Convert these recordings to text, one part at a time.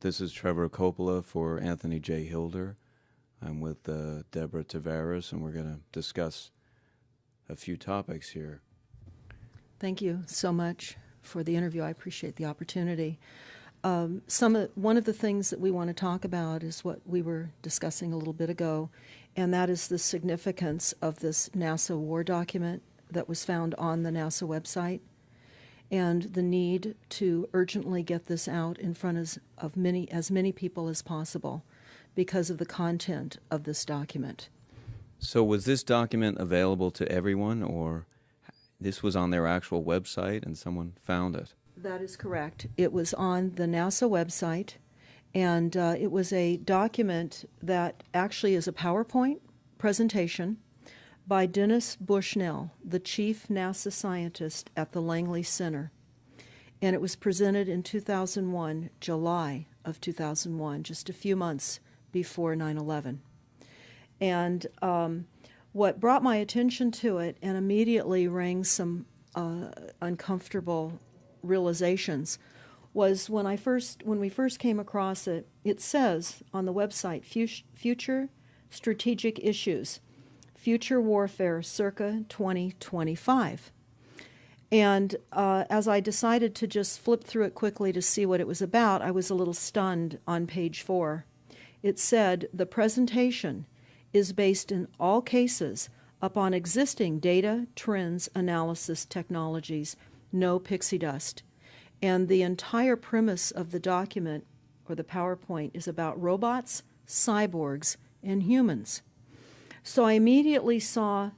This is Trevor Coppola for Anthony J. Hilder. I'm with Deborah Tavares, and we're going to discuss a few topics here. Thank you so much for the interview. I appreciate the opportunity. One of the things that we want to talk about is what we were discussing a little bit ago, and that is the significance of this NASA war document that was found on the NASA website, and the need to urgently get this out in front of as many people as possible because of the content of this document. So was this document available to everyone, or this was on their actual website and someone found it? That is correct. It was on the NASA website, and it was a document that actually is a PowerPoint presentation by Dennis Bushnell, the chief NASA scientist at the Langley Center. And it was presented in 2001, July of 2001, just a few months before 9/11. And what brought my attention to it and immediately rang some uncomfortable realizations was when we first came across it. It says on the website, Future Strategic Issues, Future Warfare circa 2025. And as I decided to just flip through it quickly to see what it was about, I was a little stunned on page 4. It said, the presentation is based in all cases upon existing data, trends, analysis technologies, no pixie dust. And the entire premise of the document, or the PowerPoint, is about robots, cyborgs, and humans. So I immediately saw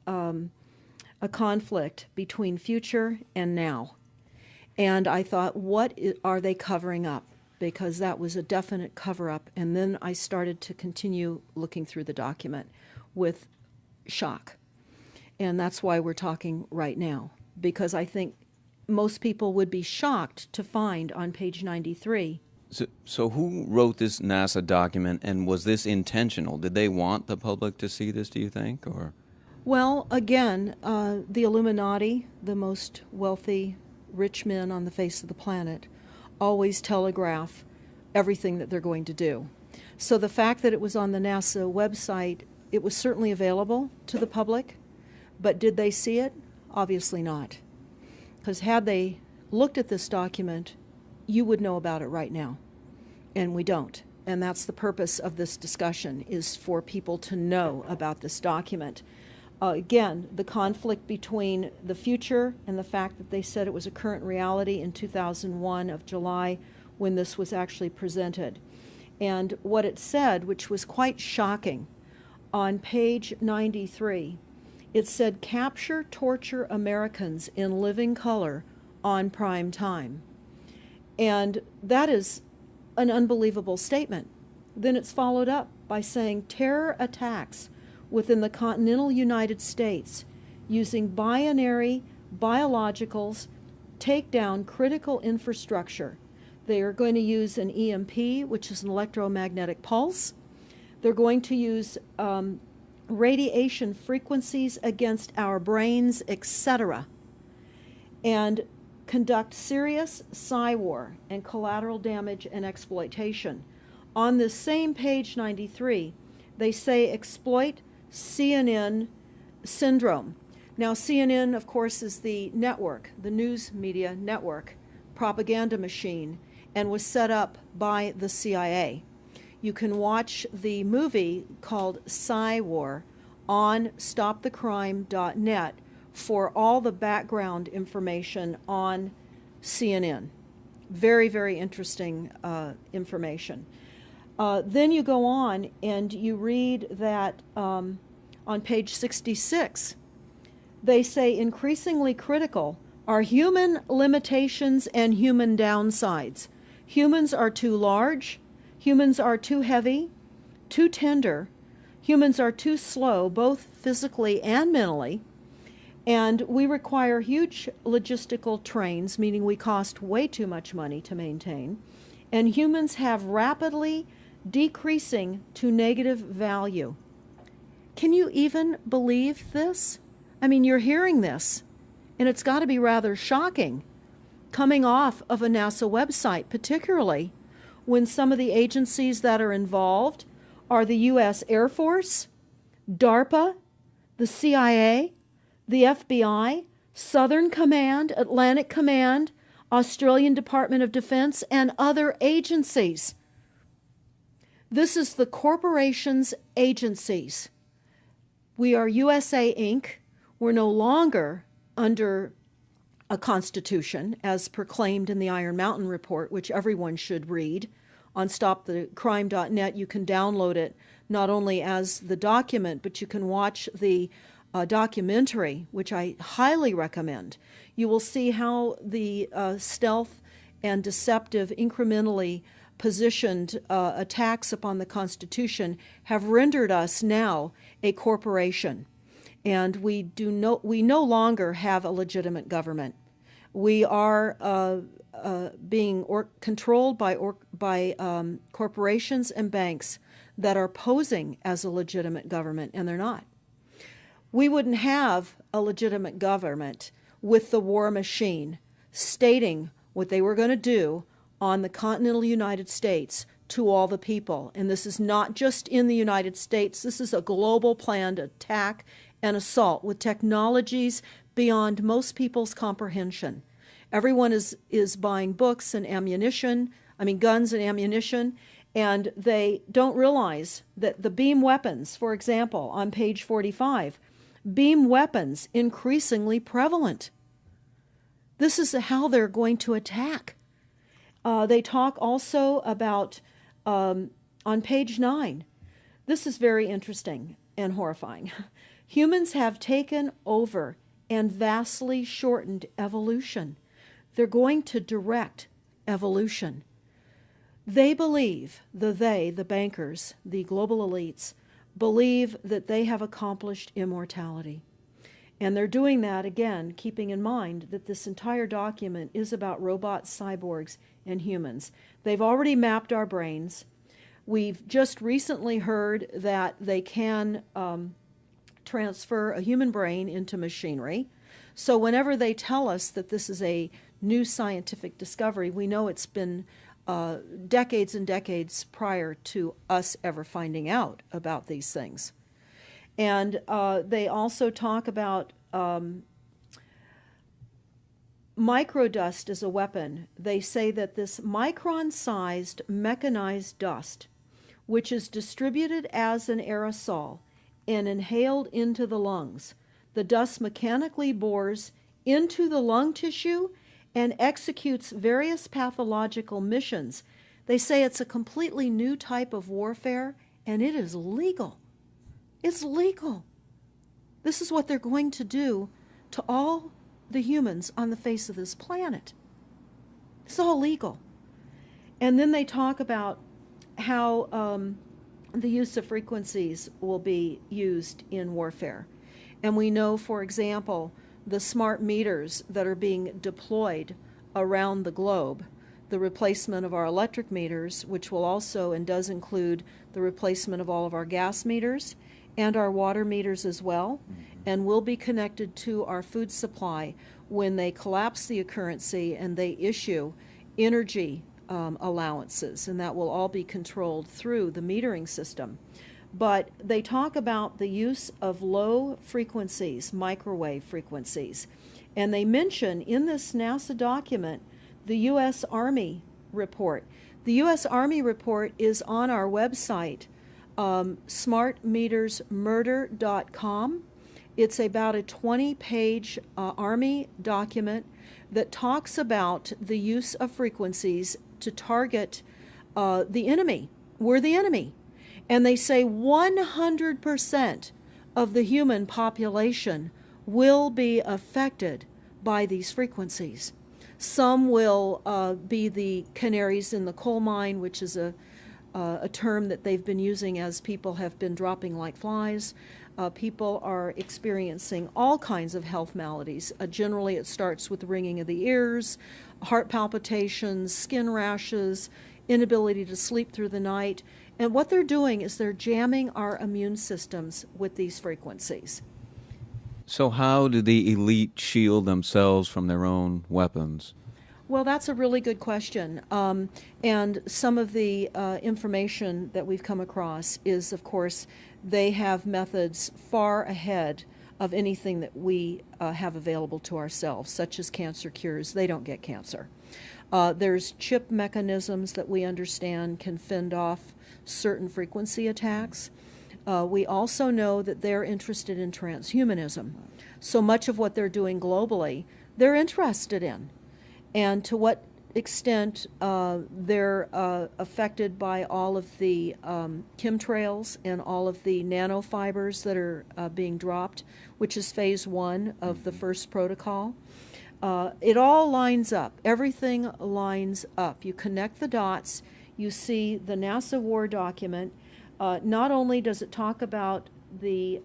a conflict between future and now. And I thought, what are they covering up? Because that was a definite cover-up. And then I started to continue looking through the document with shock. And that's why we're talking right now, because I think most people would be shocked to find on page 93. So who wrote this NASA document, and was this intentional? Did they want the public to see this, do you think? Or? Well, again, the Illuminati, the most wealthy, rich men on the face of the planet, always telegraph everything that they're going to do. So the fact that it was on the NASA website, it was certainly available to the public, but did they see it? Obviously not. Because had they looked at this document, you would know about it right now. And we don't. And that's the purpose of this discussion, is for people to know about this document. Again, the conflict between the future and the fact that they said it was a current reality in 2001 of July when this was actually presented. And what it said, which was quite shocking, on page 93, it said, capture, torture Americans in living color on prime time. And that is an unbelievable statement. Then it's followed up by saying terror attacks within the continental United States using binary biologicals take down critical infrastructure. They are going to use an EMP, which is an electromagnetic pulse. They're going to use radiation frequencies against our brains, etc., and conduct serious psy-war and collateral damage and exploitation. On this same page 93, they say exploit CNN syndrome. Now, CNN, of course, is the network, the news media network, propaganda machine, and was set up by the CIA. You can watch the movie called Psy-War on stopthecrime.net for all the background information on CNN. Very, very interesting information. Then you go on and you read that on page 66, they say increasingly critical are human limitations and human downsides. Humans are too large, humans are too heavy, too tender, humans are too slow, both physically and mentally, and we require huge logistical trains, meaning we cost way too much money to maintain, and humans have rapidly decreasing to negative value. Can you even believe this? I mean, you're hearing this, and it's got to be rather shocking coming off of a NASA website, particularly when some of the agencies that are involved are the U.S. Air Force, DARPA, the CIA, the FBI, Southern Command, Atlantic Command, Australian Department of Defense, and other agencies. This is the corporation's agencies. We are USA Inc. We're no longer under a constitution as proclaimed in the Iron Mountain Report, which everyone should read. On stopthecrime.net, you can download it not only as the document, but you can watch the documentary, which I highly recommend. You will see how the stealth and deceptive, incrementally positioned attacks upon the Constitution have rendered us now a corporation. And we no longer have a legitimate government. We are being controlled by corporations and banks that are posing as a legitimate government, and they're not. We wouldn't have a legitimate government with the war machine stating what they were going to do on the continental United States to all the people. And this is not just in the United States. This is a global planned attack and assault with technologies beyond most people's comprehension. Everyone is buying books and guns and ammunition, and they don't realize that the beam weapons, for example, on page 45, beam weapons increasingly prevalent. This is how they're going to attack. They talk also about, on page 9, this is very interesting and horrifying. Humans have taken over and vastly shortened evolution. They're going to direct evolution. They believe, the bankers, the global elites, believe that they have accomplished immortality. And they're doing that, again, keeping in mind that this entire document is about robots, cyborgs, and humans. They've already mapped our brains. We've just recently heard that they can transfer a human brain into machinery. So whenever they tell us that this is a new scientific discovery, we know it's been decades and decades prior to us ever finding out about these things. And they also talk about microdust as a weapon. They say that this micron-sized mechanized dust, which is distributed as an aerosol and inhaled into the lungs, the dust mechanically bores into the lung tissue and executes various pathological missions. They say it's a completely new type of warfare, and it is legal. It's legal. This is what they're going to do to all the humans on the face of this planet. It's all legal. And then they talk about how the use of frequencies will be used in warfare. And we know, for example, the smart meters that are being deployed around the globe, the replacement of our electric meters, which will also and does include the replacement of all of our gas meters and our water meters as well, and will be connected to our food supply when they collapse the currency and they issue energy allowances, and that will all be controlled through the metering system. But they talk about the use of low frequencies, microwave frequencies, and they mention in this NASA document the U.S. Army report. The U.S. Army report is on our website, smartmetersmurder.com. It's about a 20-page Army document that talks about the use of frequencies to target the enemy. We're the enemy. And they say 100% of the human population will be affected by these frequencies. Some will be the canaries in the coal mine, which is a term that they've been using as people have been dropping like flies. People are experiencing all kinds of health maladies. Generally, it starts with ringing of the ears, heart palpitations, skin rashes, inability to sleep through the night. And what they're doing is they're jamming our immune systems with these frequencies. So how do the elite shield themselves from their own weapons? Well, that's a really good question. And some of the information that we've come across is, of course, they have methods far ahead of anything that we have available to ourselves, such as cancer cures. They don't get cancer. There's chip mechanisms that we understand can fend off certain frequency attacks. We also know that they're interested in transhumanism. So much of what they're doing globally, they're interested in. And to what extent they're affected by all of the chemtrails and all of the nanofibers that are being dropped, which is phase one of the first protocol. It all lines up. Everything lines up. You connect the dots. You see the NASA war document. Not only does it talk about the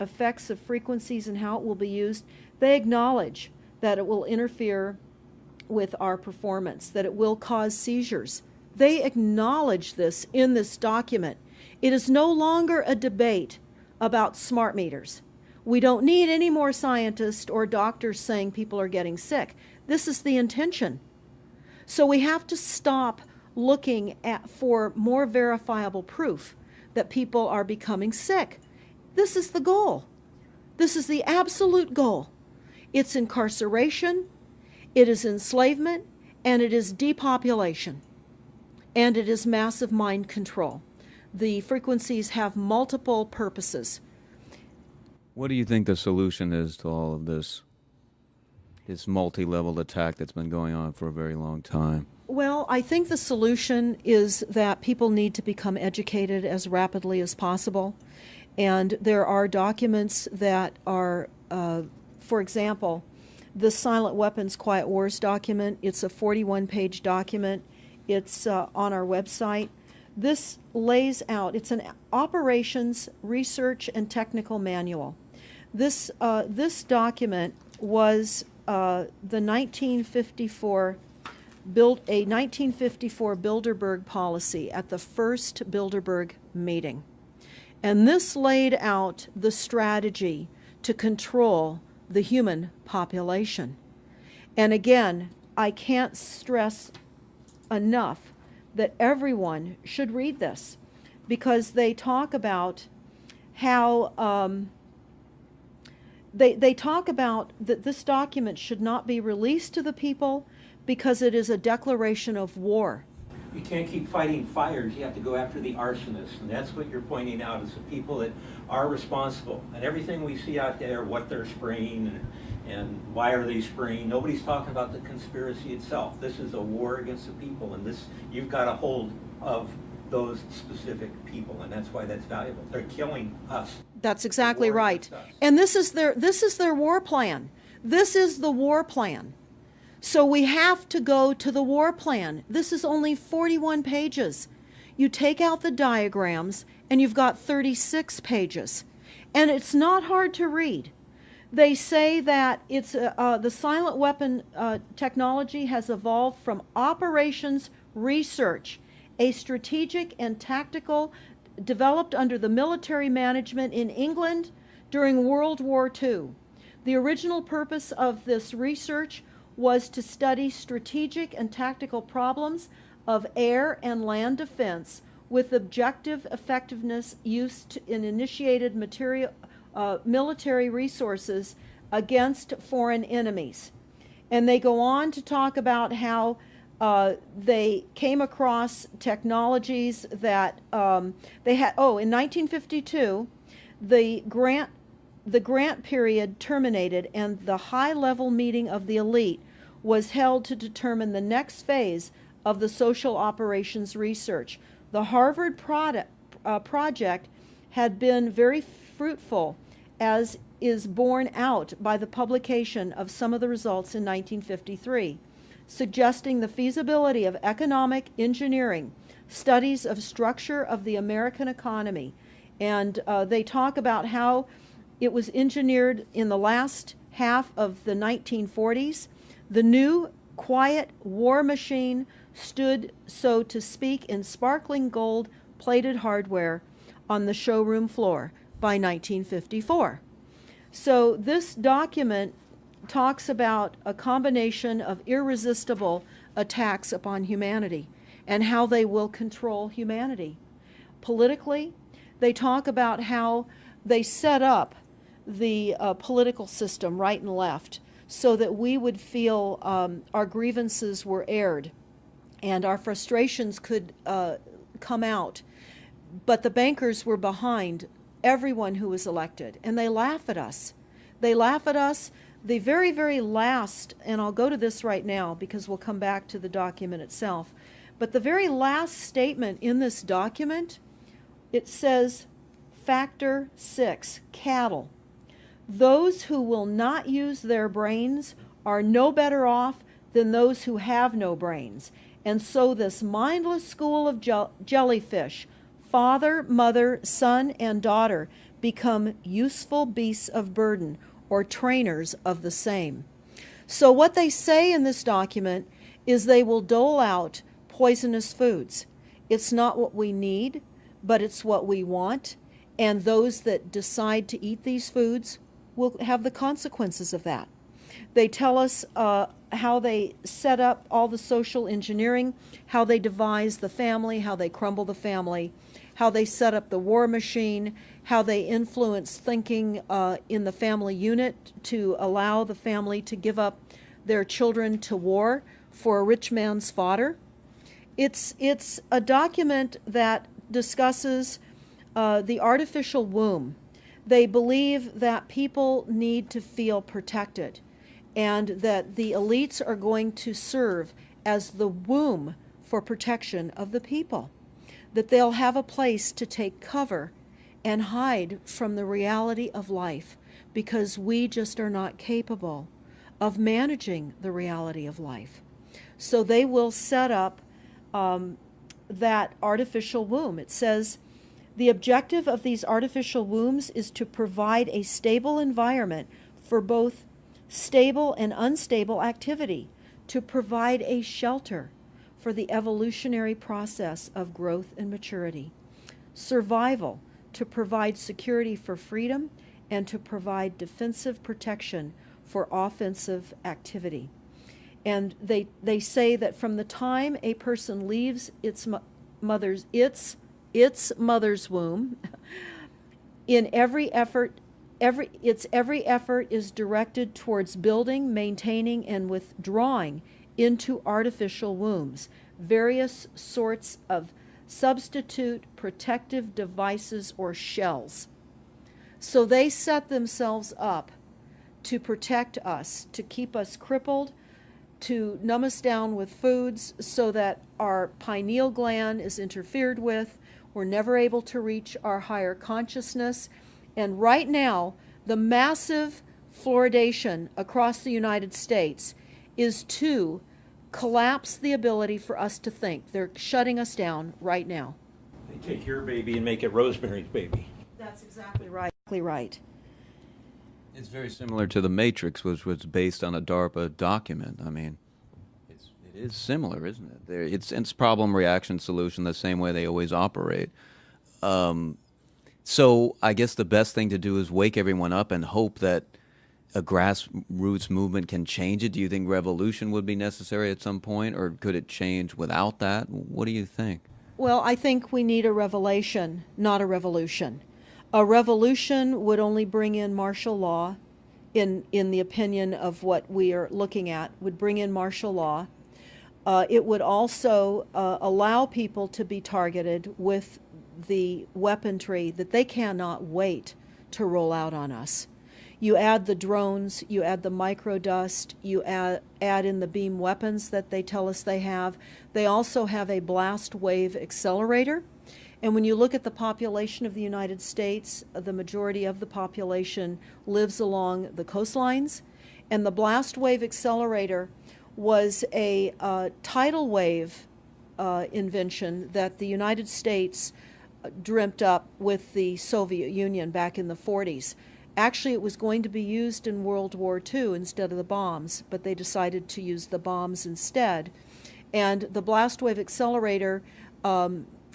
effects of frequencies and how it will be used, they acknowledge that it will interfere with our performance, that it will cause seizures. They acknowledge this in this document. It is no longer a debate about smart meters. We don't need any more scientists or doctors saying people are getting sick. This is the intention. So we have to stop looking for more verifiable proof that people are becoming sick. This is the goal. This is the absolute goal. It's incarceration, it is enslavement, and it is depopulation, and it is massive mind control. The frequencies have multiple purposes. What do you think the solution is to all of this multi-level attack that's been going on for a very long time? Well, I think the solution is that people need to become educated as rapidly as possible. And there are documents that are, for example, the Silent Weapons Quiet Wars document. It's a 41-page document. It's on our website. This lays out, it's an operations, research, and technical manual. This document was the 1954 a 1954 Bilderberg policy at the first Bilderberg meeting. And this laid out the strategy to control the human population. And again, I can't stress enough that everyone should read this, because they talk about how they talk about that this document should not be released to the people because it is a declaration of war. You can't keep fighting fires. You have to go after the arsonists, and that's what you're pointing out, is the people that are responsible. And everything we see out there, what they're spraying and why are they spraying, nobody's talking about the conspiracy itself. This is a war against the people, and this, you've got a hold of those specific people, and that's why that's valuable. They're killing us. That's exactly right. And this is their war plan. This is the war plan. So we have to go to the war plan. This is only 41 pages. You take out the diagrams and you've got 36 pages. And it's not hard to read. They say that it's the silent weapon technology has evolved from operations research, a strategic and tactical developed under the military management in England during World War II. The original purpose of this research was to study strategic and tactical problems of air and land defense with objective effectiveness used in initiated military resources against foreign enemies. And they go on to talk about how they came across technologies that they had. Oh, in 1952, the grant period terminated, and the high-level meeting of the elite was held to determine the next phase of the social operations research. The Harvard project had been very fruitful, as is borne out by the publication of some of the results in 1953, suggesting the feasibility of economic engineering, studies of structure of the American economy. And they talk about how it was engineered in the last half of the 1940s. The new, quiet war machine stood, so to speak, in sparkling gold-plated hardware on the showroom floor by 1954. So this document talks about a combination of irresistible attacks upon humanity and how they will control humanity. Politically, they talk about how they set up the political system, right and left, so that we would feel our grievances were aired and our frustrations could come out. But the bankers were behind everyone who was elected, and they laugh at us. They laugh at us. The very, very last, and I'll go to this right now because we'll come back to the document itself, but the very last statement in this document, it says, Factor 6, cattle. Those who will not use their brains are no better off than those who have no brains. And so this mindless school of jellyfish, father, mother, son, and daughter, become useful beasts of burden, or trainers of the same. So what they say in this document is they will dole out poisonous foods. It's not what we need, but it's what we want, and those that decide to eat these foods will have the consequences of that. They tell us how they set up all the social engineering, how they devise the family, how they crumble the family, how they set up the war machine, how they influence thinking in the family unit to allow the family to give up their children to war for a rich man's fodder. It's a document that discusses the artificial womb. They believe that people need to feel protected and that the elites are going to serve as the womb for protection of the people, that they'll have a place to take cover and hide from the reality of life because we just are not capable of managing the reality of life. So they will set up that artificial womb. It says, the objective of these artificial wombs is to provide a stable environment for both stable and unstable activity, to provide a shelter for the evolutionary process of growth and maturity, survival, to provide security for freedom, and to provide defensive protection for offensive activity. And they say that from the time a person leaves its mother's womb, in every effort is directed towards building, maintaining, and withdrawing into artificial wombs various sorts of substitute protective devices or shells. So they set themselves up to protect us, to keep us crippled, to numb us down with foods so that our pineal gland is interfered with. We're never able to reach our higher consciousness. And right now, the massive fluoridation across the United States is to collapse the ability for us to think. They're shutting us down right now. They take your baby and make it Rosemary's Baby. That's exactly right. It's very similar to The Matrix, which was based on a DARPA document. I mean, it is similar, isn't it? It's problem, reaction, solution, the same way they always operate. So I guess the best thing to do is wake everyone up and hope that a grassroots movement can change it. Do you think revolution would be necessary at some point, or could it change without that? What do you think? Well, I think we need a revelation, not a revolution. A revolution would only bring in martial law, in the opinion of what we are looking at, would bring in martial law. It would also allow people to be targeted with the weaponry that they cannot wait to roll out on us. You add the drones, you add the microdust, you add in the beam weapons that they tell us they have. They also have a blast wave accelerator. And when you look at the population of the United States, the majority of the population lives along the coastlines. And the blast wave accelerator was a tidal wave invention that the United States dreamt up with the Soviet Union back in the 40s. Actually, it was going to be used in World War II instead of the bombs, but they decided to use the bombs instead. And the blast wave accelerator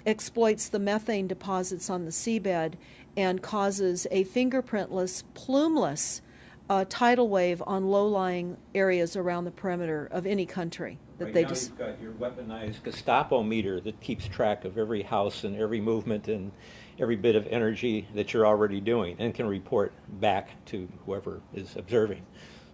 exploits the methane deposits on the seabed and causes a fingerprintless, plumeless tidal wave on low-lying areas around the perimeter of any country that Right they now, just. you've got your weaponized Gestapo meter that keeps track of every house and every movement and every bit of energy that you're already doing and can report back to whoever is observing.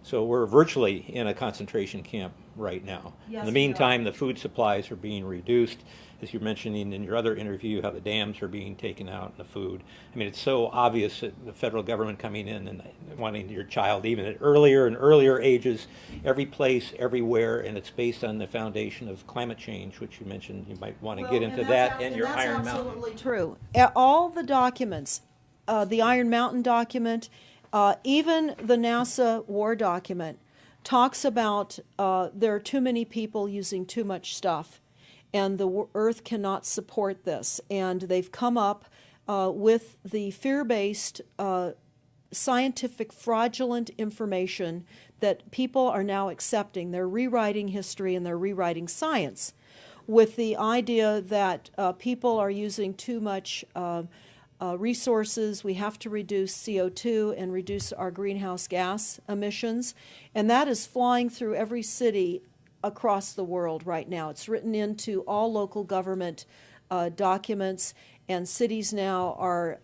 So we're virtually in a concentration camp right now. Yes, In the we are. meantime, the food supplies are being reduced. As you're mentioning in your other interview, how the dams are being taken out and the food. I mean, it's so obvious that the federal government coming in and wanting your child even at earlier and earlier ages, every place, everywhere, and it's based on the foundation of climate change, which you mentioned. You might want to get into that and your Iron Mountain. That's absolutely true. All the documents, the Iron Mountain document, even the NASA war document, talks about there are too many people using too much stuff, and the Earth cannot support this. And they've come up with the fear-based, scientific, fraudulent information that people are now accepting. They're rewriting history and they're rewriting science with the idea that people are using too much resources. We have to reduce CO2 and reduce our greenhouse gas emissions. And that is flying through every city across the world right now. It's written into all local government documents, and cities now are,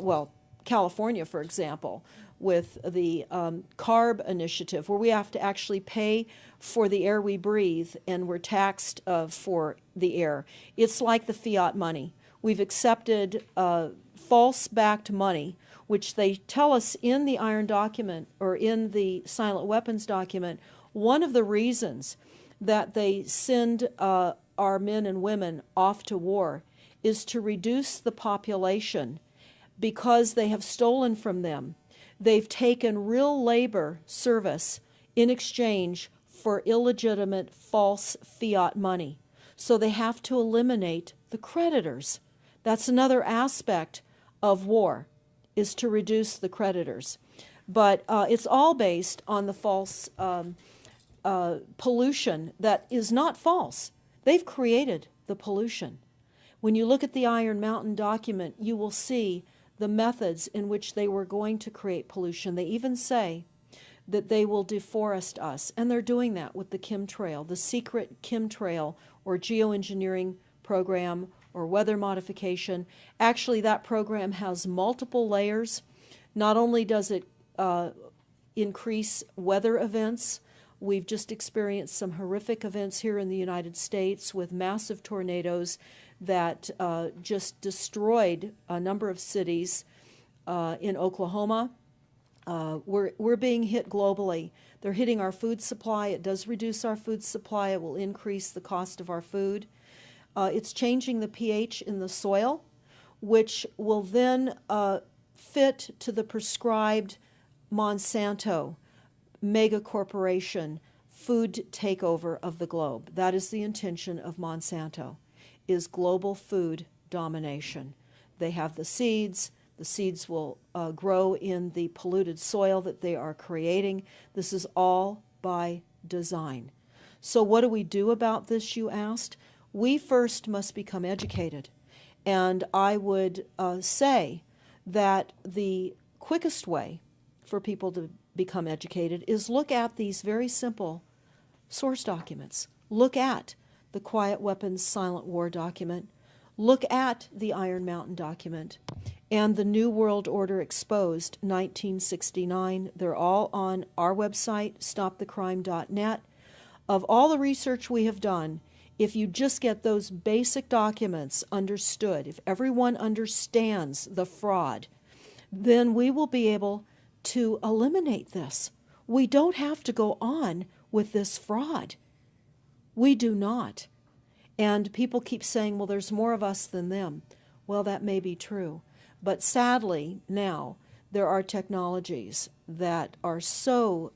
well, California, for example, with the CARB initiative, where we have to actually pay for the air we breathe, and we're taxed for the air. It's like the fiat money. We've accepted false-backed money, which they tell us in the Iron document, or in the Silent Weapons document, one of the reasons that they send our men and women off to war is to reduce the population because they have stolen from them. They've taken real labor service in exchange for illegitimate false fiat money. So they have to eliminate the creditors. That's another aspect of war, is to reduce the creditors. But it's all based on the false pollution that is not false. They've created the pollution. When you look at the Iron Mountain document, you will see the methods in which they were going to create pollution. They even say that they will deforest us, and they're doing that with the chemtrail, the secret chemtrail or geoengineering program or weather modification. Actually, that program has multiple layers. Not only does it increase weather events, we've just experienced some horrific events here in the United States with massive tornadoes that just destroyed a number of cities in Oklahoma. We're being hit globally. They're hitting our food supply. It does reduce our food supply. It will increase the cost of our food. It's changing the pH in the soil, which will then fit to the prescribed Monsanto mega corporation food takeover of the globe. That is the intention of Monsanto, is global food domination. They have the seeds. The seeds will grow in the polluted soil that they are creating. This is all by design. So what do we do about this, you asked? We first must become educated. And I would say that the quickest way for people to become educated is look at these very simple source documents. Look at the Quiet Weapons Silent War document. Look at the Iron Mountain document and the New World Order Exposed 1969. They're all on our website, stopthecrime.net. Of all the research we have done, if you just get those basic documents understood, if everyone understands the fraud, then we will be able to eliminate this. We don't have to go on with this fraud. We do not. And people keep saying, well, there's more of us than them. Well, that may be true. But sadly, now, there are technologies that are so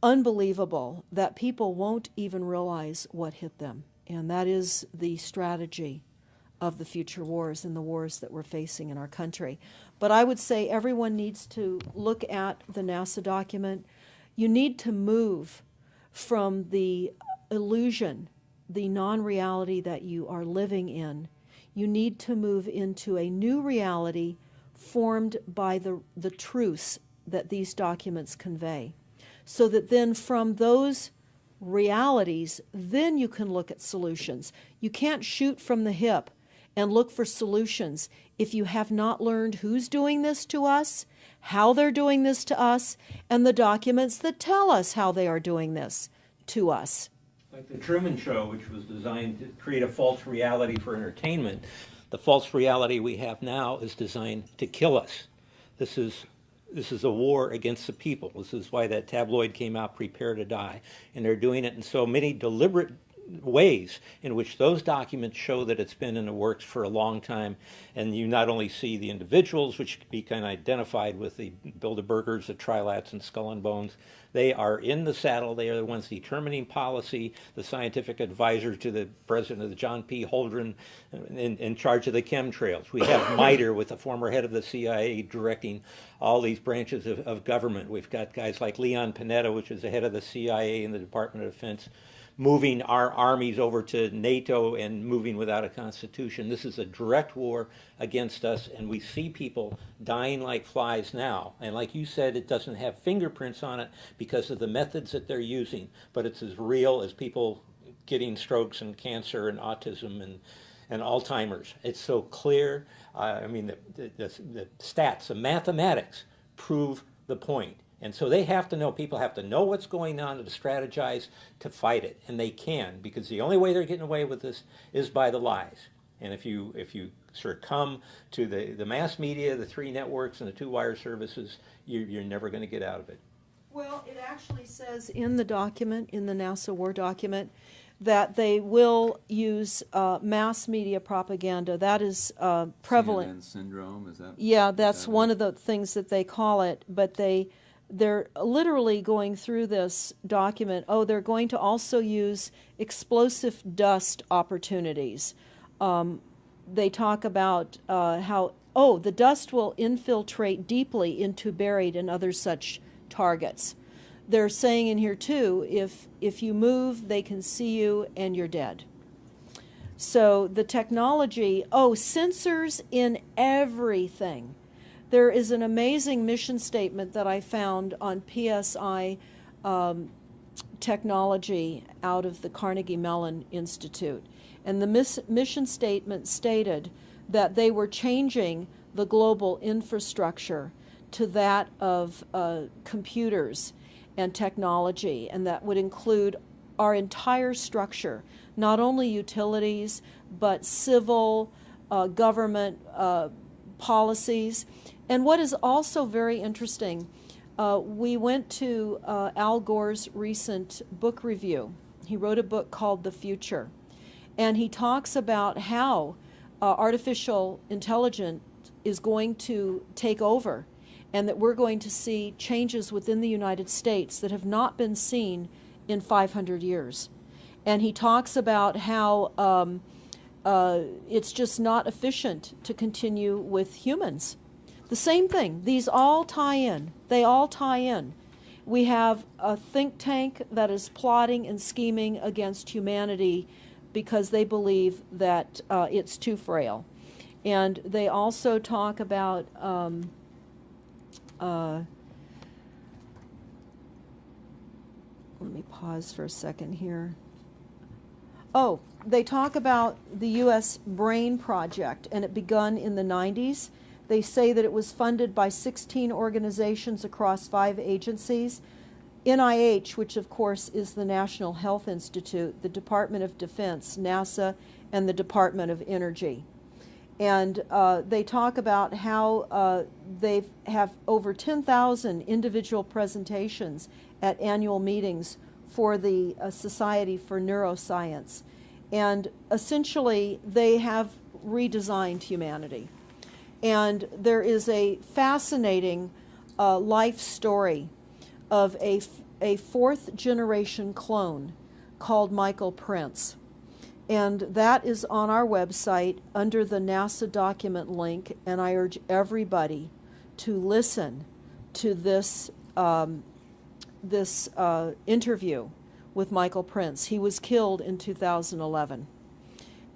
unbelievable that people won't even realize what hit them. And that is the strategy of the future wars and the wars that we're facing in our country. But I would say everyone needs to look at the NASA document. You need to move from the illusion, the non-reality that you are living in. You need to move into a new reality formed by the truths that these documents convey. So that then from those realities, then you can look at solutions. You can't shoot from the hip and look for solutions if you have not learned who's doing this to us, how they're doing this to us, and the documents that tell us how they are doing this to us. Like the Truman Show, which was designed to create a false reality for entertainment, the false reality we have now is designed to kill us. This is a war against the people. This is why that tabloid came out, Prepare to Die. And they're doing it in so many deliberate ways in which those documents show that it's been in the works for a long time. And you not only see the individuals, which can be kind of identified with the Bilderbergers, the Trilats, and Skull and Bones. They are in the saddle. They are the ones determining policy, the scientific advisors to the president of the John P. Holdren in charge of the chemtrails. We have MITRE with the former head of the CIA directing all these branches of government. We've got guys like Leon Panetta, which is the head of the CIA and the Department of Defense, moving our armies over to NATO and moving without a constitution. This is a direct war against us, and we see people dying like flies now. And like you said, it doesn't have fingerprints on it because of the methods that they're using, but it's as real as people getting strokes and cancer and autism and Alzheimer's. It's so clear. I mean, the stats, the mathematics prove the point. And so they have to know, people have to know what's going on to strategize to fight it. And they can, because the only way they're getting away with this is by the lies. And if you succumb to the mass media, the three networks, and the two wire services, you're never going to get out of it. Well, it actually says in the document, in the NASA War document, that they will use mass media propaganda. That is prevalent. CNN syndrome, is that? Yeah, that's one of the things that they call it. But they're literally going through this document. Oh, they're going to also use explosive dust opportunities. They talk about how, the dust will infiltrate deeply into buried and other such targets. They're saying in here too, if you move, they can see you and you're dead. So the technology, sensors in everything. There is an amazing mission statement that I found on PSI technology out of the Carnegie Mellon Institute. And the mission statement stated that they were changing the global infrastructure to that of computers and technology, and that would include our entire structure, not only utilities, but civil, government policies. And what is also very interesting, we went to Al Gore's recent book review. He wrote a book called The Future, and he talks about how artificial intelligence is going to take over, and that we're going to see changes within the United States that have not been seen in 500 years. And he talks about how it's just not efficient to continue with humans. The same thing. These all tie in. They all tie in. We have a think tank that is plotting and scheming against humanity because they believe that it's too frail. And they also talk about let me pause for a second here. They talk about the U.S. Brain Project, and it begun in the 90s. They say that it was funded by 16 organizations across 5 agencies. NIH, which of course is the National Health Institute, the Department of Defense, NASA, and the Department of Energy. And they talk about how they have over 10,000 individual presentations at annual meetings for the Society for Neuroscience. And essentially, they have redesigned humanity. And there is a fascinating life story of a 4th generation clone called Michael Prince. And that is on our website under the NASA document link, and I urge everybody to listen to this interview with Michael Prince. He was killed in 2011,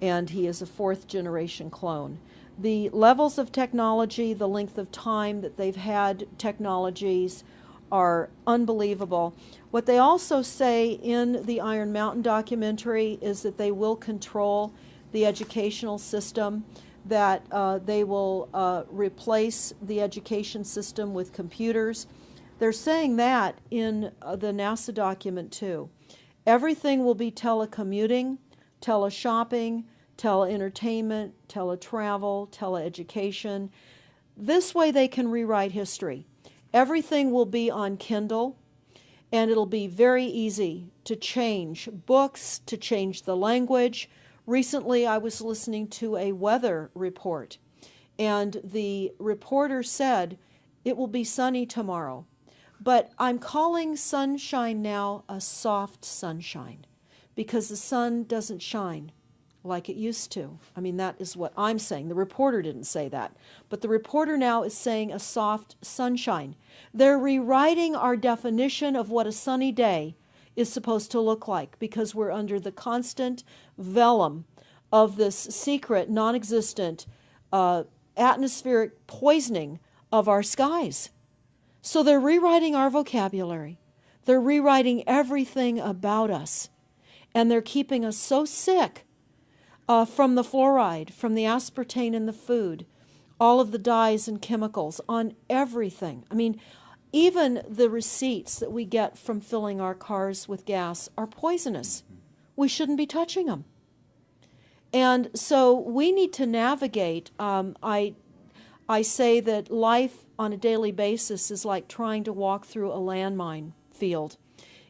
and he is a 4th generation clone. The levels of technology, the length of time that they've had technologies are unbelievable. What they also say in the Iron Mountain documentary is that they will control the educational system, that they will replace the education system with computers. They're saying that in the NASA document too. Everything will be telecommuting, teleshopping, teleentertainment, teletravel, teleeducation. This way they can rewrite history. Everything will be on Kindle, and it'll be very easy to change books, to change the language. Recently I was listening to a weather report, and the reporter said it will be sunny tomorrow. But I'm calling sunshine now a soft sunshine, because the sun doesn't shine like it used to. I mean, that is what I'm saying. The reporter didn't say that. But the reporter now is saying a soft sunshine. They're rewriting our definition of what a sunny day is supposed to look like, because we're under the constant vellum of this secret, non-existent atmospheric poisoning of our skies. So they're rewriting our vocabulary. They're rewriting everything about us. And they're keeping us so sick from the fluoride, from the aspartame in the food, all of the dyes and chemicals on everything. I mean, even the receipts that we get from filling our cars with gas are poisonous. We shouldn't be touching them. And so we need to navigate. I say that life on a daily basis is like trying to walk through a landmine field.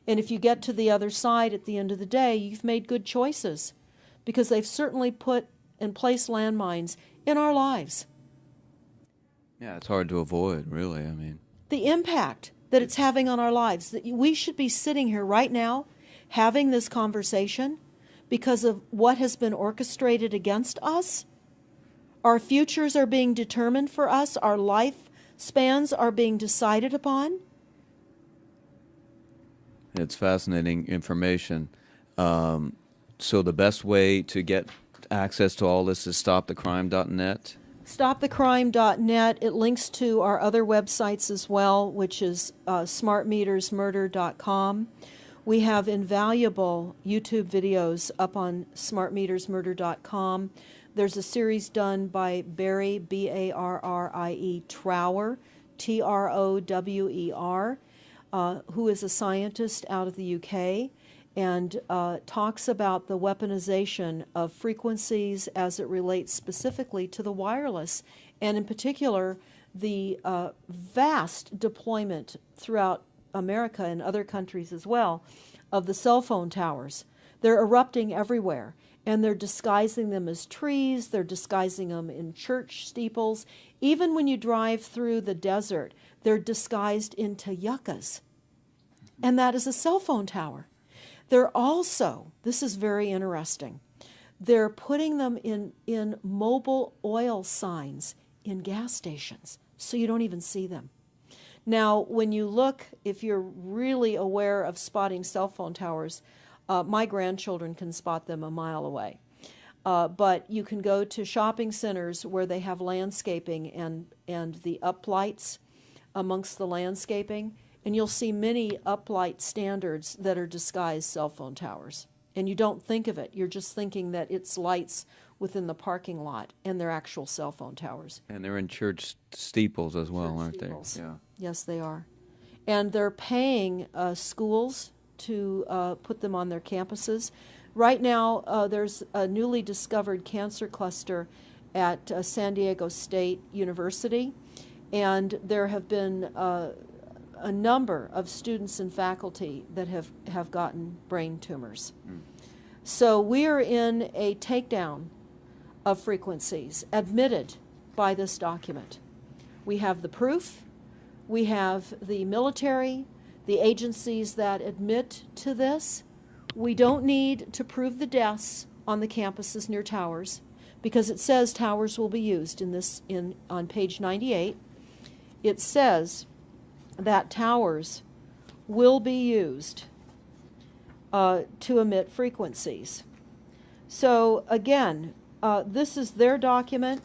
And if you get to the other side at the end of the day, you've made good choices, because they've certainly put and placed landmines in our lives. Yeah, it's hard to avoid, really. I mean, The impact that it's having on our lives, that we should be sitting here right now having this conversation because of what has been orchestrated against us. Our futures are being determined for us. Our lifespans are being decided upon. it's fascinating information. So the best way to get access to all this is stopthecrime.net. StopTheCrime.net. It links to our other websites as well, which is smartmetersmurder.com. We have invaluable YouTube videos up on smartmetersmurder.com. There's a series done by Barry, B-A-R-R-I-E, Trower, T-R-O-W-E-R, who is a scientist out of the UK, and talks about the weaponization of frequencies as it relates specifically to the wireless, and in particular the vast deployment throughout America and other countries as well of the cell phone towers. They're erupting everywhere, and they're disguising them as trees, they're disguising them in church steeples. Even when you drive through the desert, they're disguised into yuccas, and that is a cell phone tower. They're also, this is very interesting, they're putting them in mobile oil signs in gas stations, so you don't even see them. Now, when you look, if you're really aware of spotting cell phone towers, my grandchildren can spot them a mile away. But you can go to shopping centers where they have landscaping and the uplights amongst the landscaping, and you'll see many uplight standards that are disguised cell phone towers. And you don't think of it. You're just thinking that it's lights within the parking lot, and they're actual cell phone towers. And they're in church steeples as well, aren't Steeples. they? Yeah. Yes, they are. And they're paying schools to put them on their campuses. Right now, there's a newly discovered cancer cluster at San Diego State University, and there have been a number of students and faculty that have gotten brain tumors. So we are in a takedown of frequencies admitted by this document. We have the proof, we have the military, the agencies that admit to this. We don't need to prove the deaths on the campuses near towers, because it says towers will be used on page 98. It says that towers will be used to emit frequencies. So again, this is their document.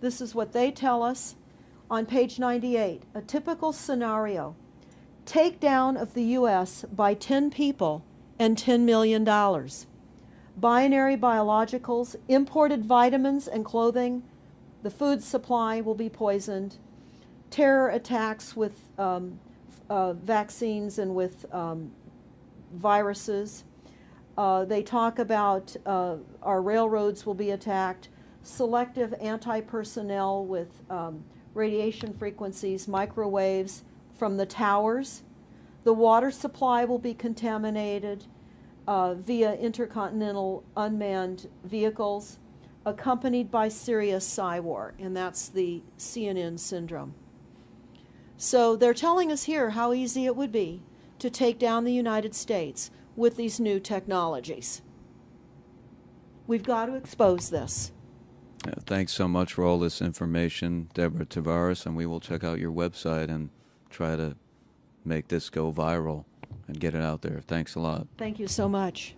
This is what they tell us on page 98. A typical scenario: takedown of the U.S. by 10 people and $10 million. Binary biologicals, imported vitamins and clothing, the food supply will be poisoned, terror attacks with vaccines and with viruses. They talk about our railroads will be attacked, selective anti-personnel with radiation frequencies, microwaves from the towers. The water supply will be contaminated via intercontinental unmanned vehicles, accompanied by serious psy-war, and that's the CNN syndrome. So they're telling us here how easy it would be to take down the United States with these new technologies. We've got to expose this. Yeah, thanks so much for all this information, Deborah Tavares, and we will check out your website and try to make this go viral and get it out there. Thanks a lot. Thank you so much.